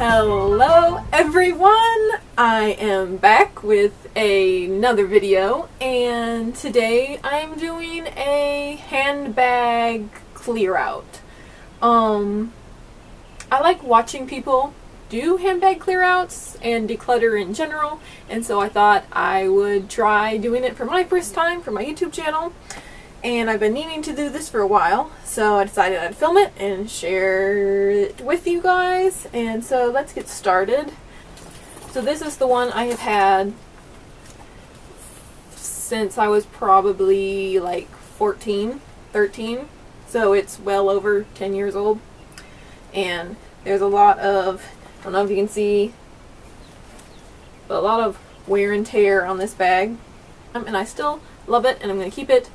Hello everyone! I am back with another video, and today I'm doing a handbag clear out. I like watching people do handbag clear outs and declutter in general, and so I thought I would try doing it for my first time for my YouTube channel. And I've been needing to do this for a while, so I decided I'd film it and share it with you guys. And so let's get started. So this is the one I have had since I was probably like 14, 13. So it's well over 10 years old. And there's a lot of, I don't know if you can see, but a lot of wear and tear on this bag. And I still love it, and I'm going to keep it.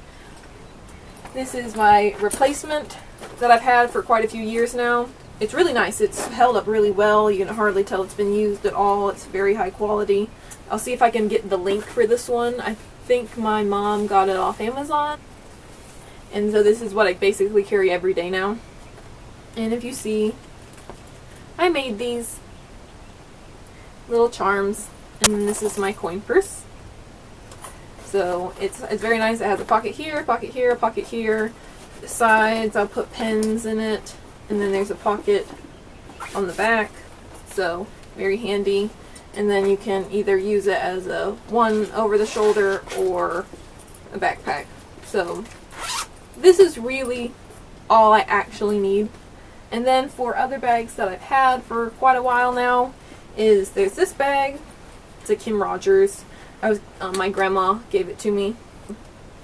This is my replacement that I've had for quite a few years now. It's really nice. It's held up really well. You can hardly tell it's been used at all. It's very high quality. I'll see if I can get the link for this one. I think my mom got it off Amazon. And so this is what I basically carry every day now. And if you see, I made these little charms. And this is my coin purse. So it's very nice. It has a pocket here, a pocket here, a pocket here. The sides, I'll put pens in it. And then there's a pocket on the back. So very handy. And then you can either use it as a one over the shoulder or a backpack. So this is really all I actually need. And then for other bags that I've had for quite a while now is there's this bag. It's a Kim Rogers. My grandma gave it to me.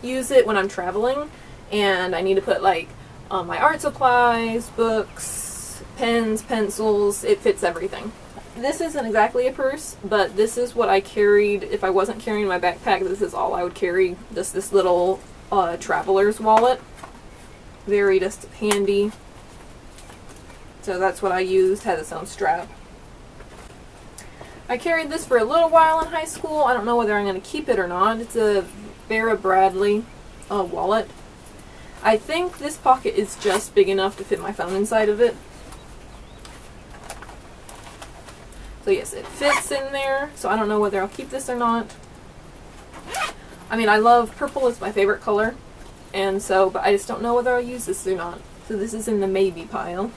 Use it when I'm traveling and I need to put like my art supplies, books, pens, pencils. It fits everything. This isn't exactly a purse, but this is what I carried if I wasn't carrying my backpack. This is all I would carry. Just this little traveler's wallet. Very just handy. So that's what I used. Has its own strap. I carried this for a little while in high school. I don't know whether I'm going to keep it or not. It's a Vera Bradley wallet. I think this pocket is just big enough to fit my phone inside of it. So yes, it fits in there. So I don't know whether I'll keep this or not. I mean, I love purple. It's my favorite color. And so, but I just don't know whether I'll use this or not. So this is in the maybe pile.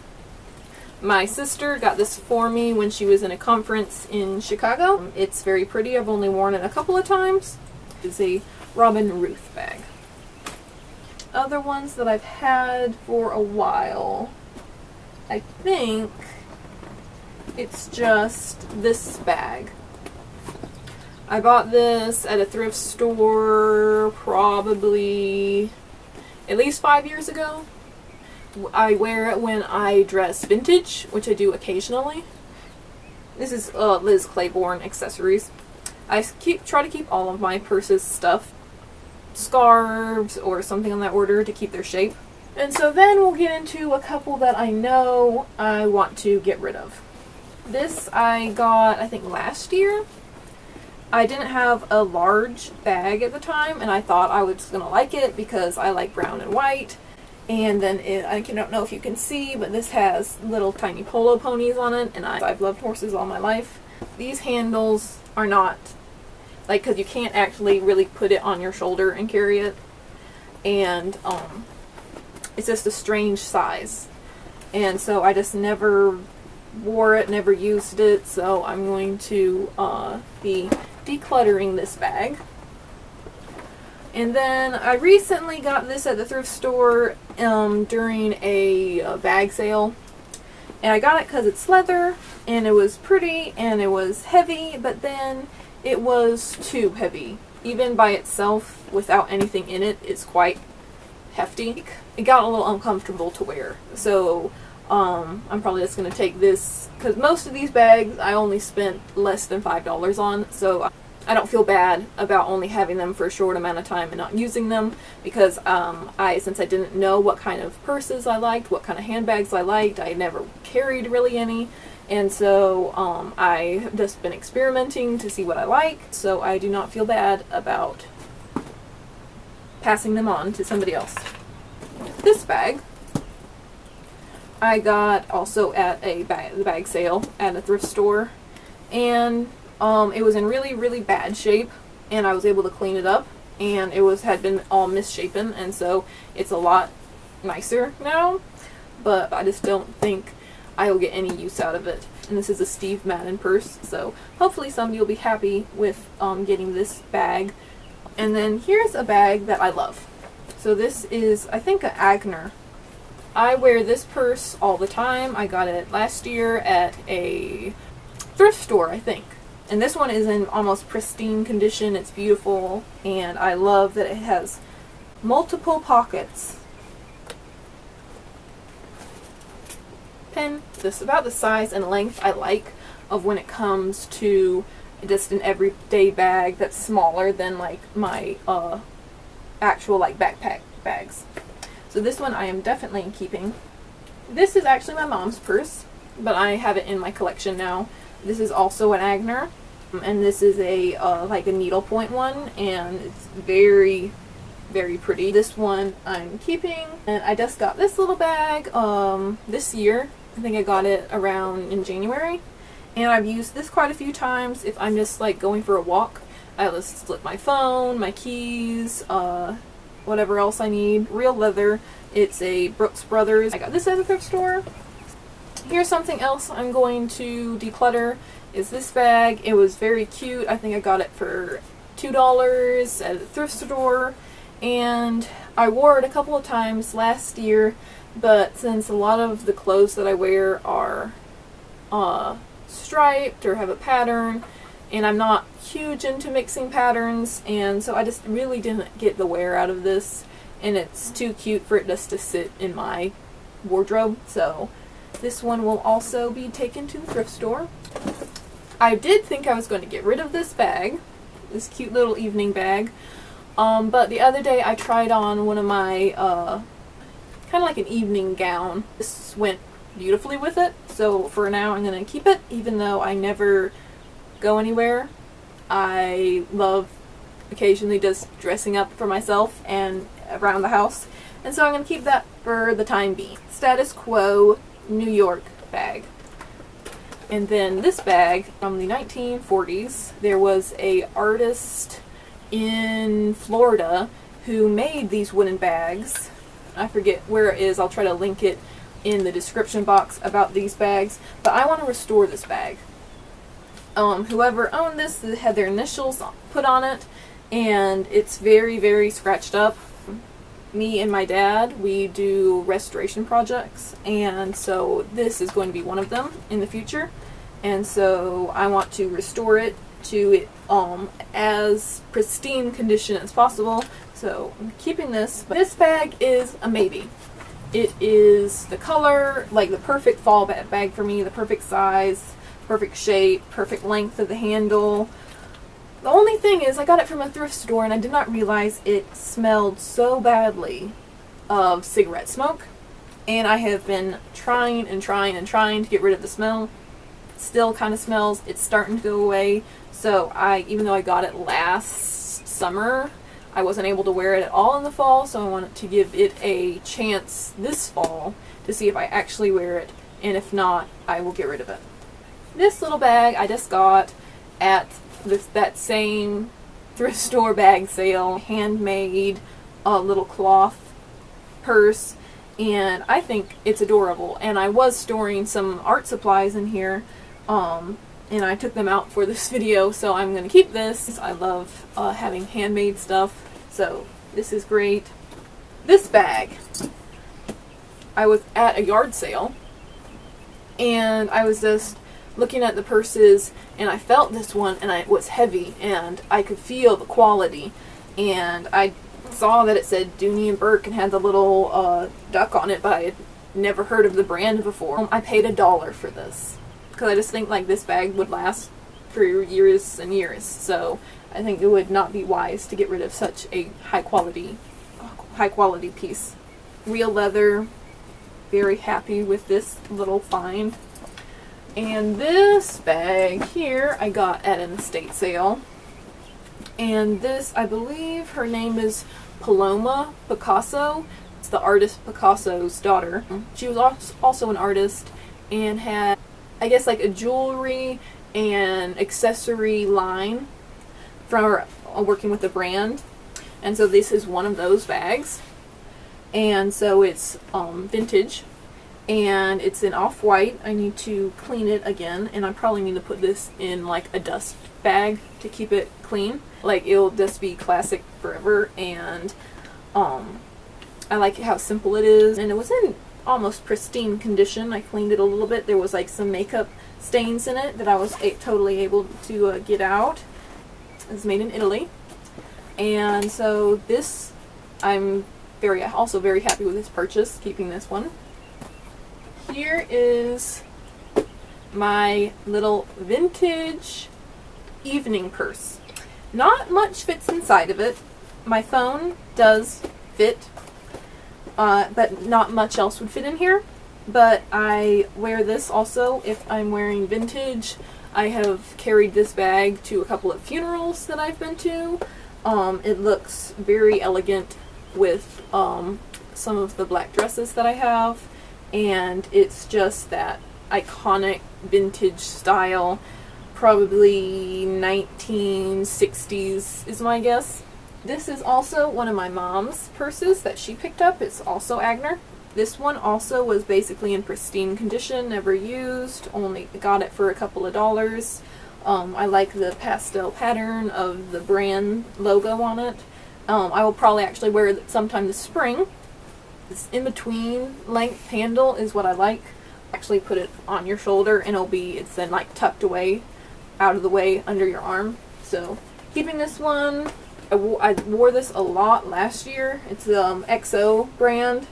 My sister got this for me when she was in a conference in Chicago. It's very pretty. I've only worn it a couple of times. It's a Robin Ruth bag. Other ones that I've had for a while, I think it's just this bag. I bought this at a thrift store probably at least 5 years ago. I wear it when I dress vintage, which I do occasionally. This is Liz Claiborne accessories. I try to keep all of my purses stuff, scarves or something on that order to keep their shape. And so then we'll get into a couple that I know I want to get rid of. This I got, I think, last year. I didn't have a large bag at the time, and I thought I was going to like it because I like brown and white. And then I don't know if you can see, but this has little tiny polo ponies on it, and I've loved horses all my life. These handles are not, like, because you can't actually really put it on your shoulder and carry it. And it's just a strange size. And so I just never wore it, never used it, so I'm going to be decluttering this bag. And then I recently got this at the thrift store during a bag sale. And I got it because it's leather, and it was pretty, and it was heavy, but then it was too heavy. Even by itself, without anything in it, it's quite hefty. It got a little uncomfortable to wear. So I'm probably just going to take this, because most of these bags I only spent less than $5 on, so I don't feel bad about only having them for a short amount of time and not using them, because since I didn't know what kind of purses I liked, what kind of handbags I liked, I never carried really any, and so I've just been experimenting to see what I like, so I do not feel bad about passing them on to somebody else. This bag I got also at the bag sale at a thrift store, and it was in really, really bad shape, and I was able to clean it up, and it had been all misshapen, and so it's a lot nicer now, but I just don't think I will get any use out of it. And this is a Steve Madden purse, so hopefully somebody will be happy with getting this bag. And then here's a bag that I love. So this is, I think, an Agner. I wear this purse all the time. I got it last year at a thrift store, I think. And this one is in almost pristine condition. It's beautiful, and I love that it has multiple pockets. Pin, this about the size and length I like of when it comes to just an everyday bag that's smaller than like my actual like backpack bags. So this one I am definitely keeping. This is actually my mom's purse, but I have it in my collection now. This is also an Agner, and this is a like a needlepoint one, and it's very, very pretty. This one I'm keeping, and I just got this little bag this year. I think I got it around in January, and I've used this quite a few times. If I'm just like going for a walk, I just slip my phone, my keys, whatever else I need. Real leather. It's a Brooks Brothers. I got this at a thrift store. Here's something else I'm going to declutter, is this bag. It was very cute. I think I got it for $2 at a thrift store, and I wore it a couple of times last year, but since a lot of the clothes that I wear are striped or have a pattern, and I'm not huge into mixing patterns, and so I just really didn't get the wear out of this, and it's too cute for it just to sit in my wardrobe. So this one will also be taken to the thrift store. I did think I was going to get rid of this bag, this cute little evening bag, but the other day I tried on one of my kind of like an evening gown. This went beautifully with it, so for now I'm going to keep it, even though I never go anywhere. I love occasionally just dressing up for myself and around the house, and so I'm going to keep that for the time being. Status Quo New York bag. And then this bag from the 1940s. There was a artist in Florida who made these wooden bags. I forget where it is. I'll try to link it in the description box about these bags, but I want to restore this bag. Whoever owned this had their initials put on it, and it's very, very scratched up. Me and my dad, we do restoration projects, and so this is going to be one of them in the future, and so I want to restore it to as pristine condition as possible. So I'm keeping this. But this bag is a maybe. It is the color, like the perfect fall bag for me, the perfect size, perfect shape, perfect length of the handle. The only thing is I got it from a thrift store, and I did not realize it smelled so badly of cigarette smoke, and I have been trying and trying and trying to get rid of the smell. It still kind of smells. It's starting to go away, so even though I got it last summer, I wasn't able to wear it at all in the fall, so I wanted to give it a chance this fall to see if I actually wear it, and if not, I will get rid of it. This little bag I just got at that same thrift store bag sale, handmade little cloth purse, and I think it's adorable. And I was storing some art supplies in here, and I took them out for this video, so I'm going to keep this. I love having handmade stuff, so this is great. This bag, I was at a yard sale, and I was just looking at the purses, and I felt this one, and it was heavy, and I could feel the quality, and I saw that it said Dooney and Burke and had the little duck on it, but I had never heard of the brand before. I paid $1 for this because I just think like this bag would last for years and years, so I think it would not be wise to get rid of such a high quality piece. Real leather. Very happy with this little find. And this bag here I got at an estate sale. And this, I believe her name is Paloma Picasso. It's the artist Picasso's daughter. She was also an artist and had, I guess, like a jewelry and accessory line from working with the brand. And so this is one of those bags. And so it's vintage. And it's in off-white. I need to clean it again, and I probably need to put this in like a dust bag to keep it clean. Like, it'll just be classic forever, and I like how simple it is. And it was in almost pristine condition. I cleaned it a little bit. There was like some makeup stains in it that I was totally able to get out. It's made in Italy. And so this, I'm also very happy with this purchase, keeping this one. Here is my little vintage evening purse. Not much fits inside of it. My phone does fit, but not much else would fit in here. But I wear this also if I'm wearing vintage. I have carried this bag to a couple of funerals that I've been to. It looks very elegant with some of the black dresses that I have. And it's just that iconic vintage style, probably 1960s is my guess. This is also one of my mom's purses that she picked up. It's also Agner. This one also was basically in pristine condition, never used, only got it for a couple of dollars. I like the pastel pattern of the brand logo on it. I will probably actually wear it sometime this spring. This in-between length handle is what I like. Actually put it on your shoulder and it's then like tucked away, out of the way under your arm. So keeping this one, I wore this a lot last year. It's the XO brand,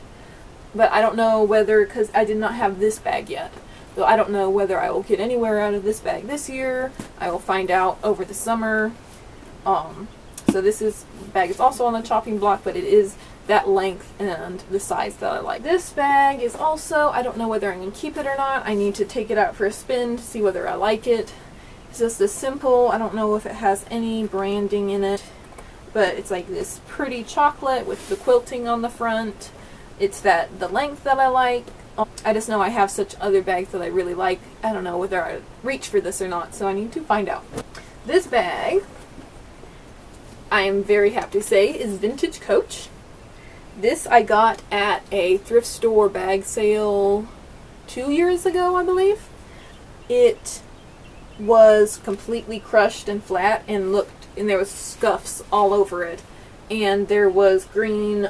but I don't know whether, because I did not have this bag yet. So I don't know whether I will get anywhere out of this bag this year. I will find out over the summer. So this bag is also on the chopping block, but it is that length and the size that I like. This bag is also, I don't know whether I'm going to keep it or not. I need to take it out for a spin to see whether I like it. It's just a simple, I don't know if it has any branding in it, but it's like this pretty chocolate with the quilting on the front. It's the length that I like. I just know I have such other bags that I really like. I don't know whether I reach for this or not, so I need to find out. This bag, I am very happy to say, is vintage Coach. This I got at a thrift store bag sale 2 years ago, I believe. It was completely crushed and flat and there was scuffs all over it. And there was green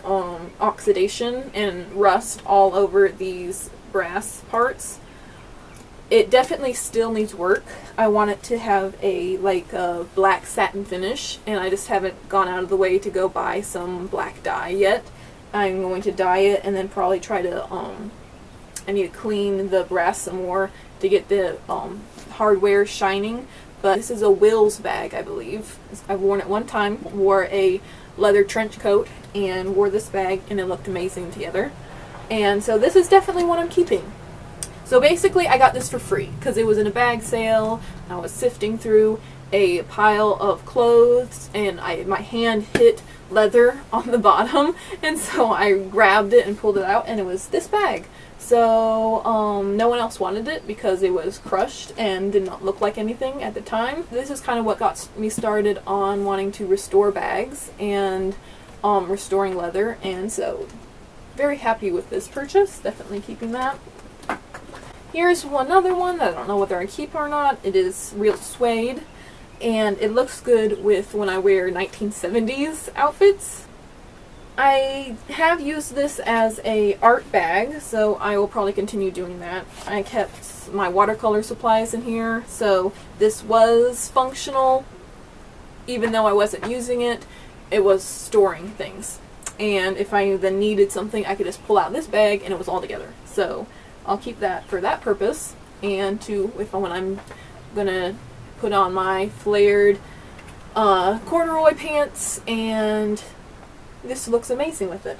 oxidation and rust all over these brass parts. It definitely still needs work. I want it to have a black satin finish, and I just haven't gone out of the way to go buy some black dye yet. I'm going to dye it and then probably try to, I need to clean the brass some more to get the hardware shining. But this is a Wills bag, I believe. I've worn it one time, wore a leather trench coat, and wore this bag, and it looked amazing together. And so this is definitely what I'm keeping. So basically I got this for free because it was in a bag sale. I was sifting through a pile of clothes, and my hand hit leather on the bottom, and so I grabbed it and pulled it out, and it was this bag. So no one else wanted it because it was crushed and did not look like anything at the time. This is kind of what got me started on wanting to restore bags and restoring leather, and so very happy with this purchase. Definitely keeping that. Here's another one that I don't know whether I keep or not. It is real suede, and it looks good with when I wear 1970s outfits. I have used this as a art bag, so I will probably continue doing that. I kept my watercolor supplies in here, so this was functional. Even though I wasn't using it, it was storing things. And if I then needed something, I could just pull out this bag and it was all together. So I'll keep that for that purpose, and when I'm gonna put on my flared corduroy pants, and this looks amazing with it.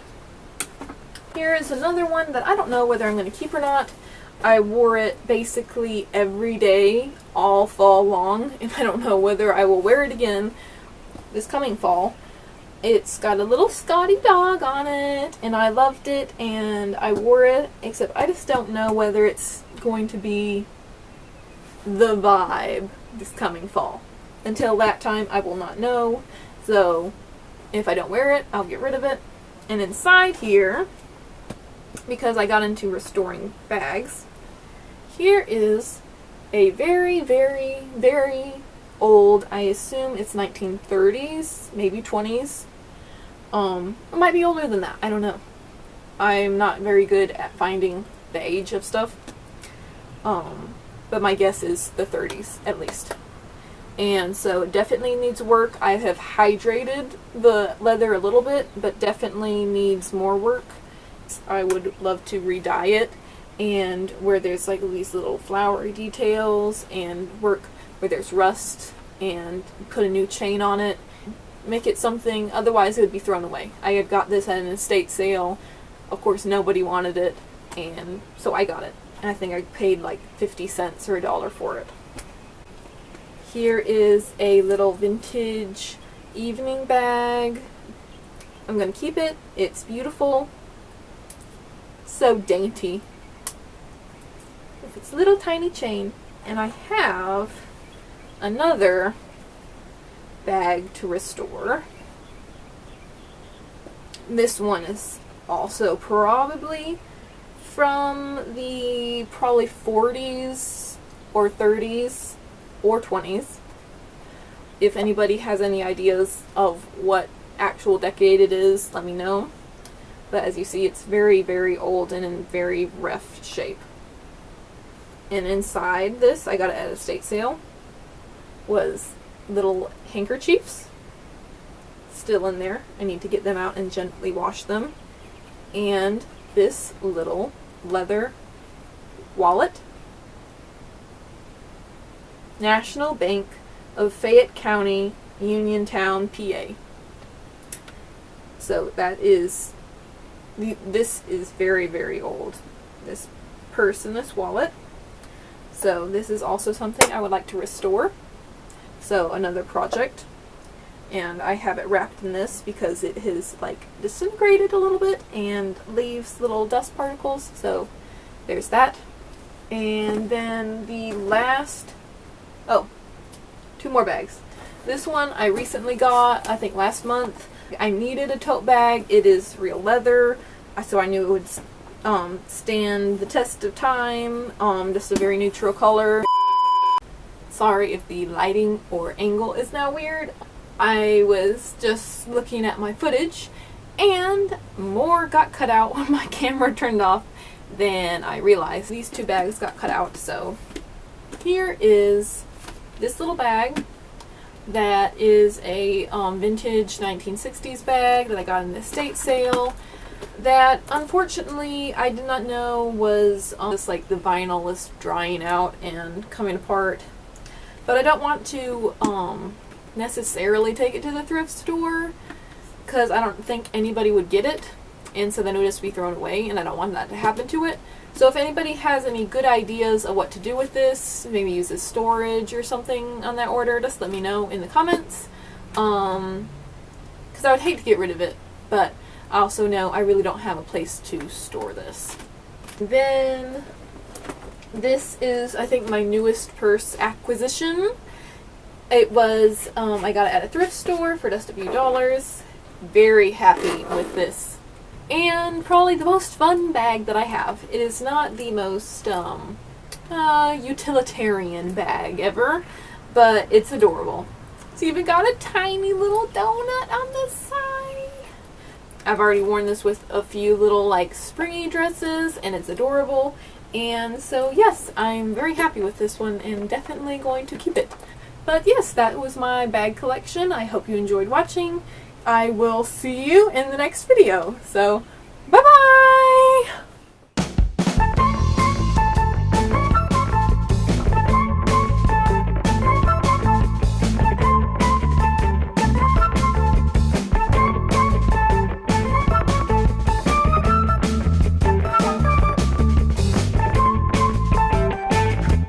Here is another one that I don't know whether I'm going to keep or not. I wore it basically every day all fall long, and I don't know whether I will wear it again this coming fall. It's got a little Scotty dog on it, and I loved it, and I wore it, except I just don't know whether it's going to be the vibe this coming fall. Until that time, I will not know, so if I don't wear it, I'll get rid of it. And inside here, because I got into restoring bags, here is a very, very, very old, I assume it's 1930s, maybe 20s. It might be older than that, I don't know. I'm not very good at finding the age of stuff. But my guess is the 30s, at least. And so it definitely needs work. I have hydrated the leather a little bit, but definitely needs more work. I would love to re-dye it, and where there's like these little flowery details, and work where there's rust, and put a new chain on it. Make it something, otherwise it would be thrown away. I had got this at an estate sale. Of course nobody wanted it, and so I got it. And I think I paid like 50 cents or $1 for it. Here is a little vintage evening bag. I'm going to keep it. It's beautiful. So dainty. With its little tiny chain. And I have another bag to restore. This one is also probably from the 40s or 30s or 20s. If anybody has any ideas of what actual decade it is, let me know. But as you see, it's very, very old and in very rough shape. And inside this, I got it at a estate sale, was little handkerchiefs. Still in there. I need to get them out and gently wash them. And this little leather wallet. National Bank of Fayette County, Uniontown, PA. So that is, this is very, very old. This purse and this wallet. So this is also something I would like to restore. So another project. And I have it wrapped in this because it has like disintegrated a little bit and leaves little dust particles. So there's that. And then the last, oh, 2 more bags. This one I recently got, I think last month. I needed a tote bag. It is real leather, so I knew it would stand the test of time. Just a very neutral color. Sorry if the lighting or angle is now weird. I was just looking at my footage and more got cut out when my camera turned off than I realized. These 2 bags got cut out, so here is this little bag that is a vintage 1960s bag that I got in the estate sale that unfortunately I did not know was just like the vinyl is drying out and coming apart. But I don't want to necessarily take it to the thrift store because I don't think anybody would get it, and so then it would just be thrown away, and I don't want that to happen to it. So if anybody has any good ideas of what to do with this, maybe use as storage or something on that order, just let me know in the comments. Because I would hate to get rid of it, but I also know I really don't have a place to store this. Then this is, I think, my newest purse acquisition. It was, I got it at a thrift store for just a few dollars. Very happy with this. And probably the most fun bag that I have. It is not the most utilitarian bag ever, but it's adorable. It's even got a tiny little donut on the side. I've already worn this with a few little like springy dresses, and it's adorable. And so yes, I'm very happy with this one and definitely going to keep it. But yes, that was my bag collection. I hope you enjoyed watching. I will see you in the next video. So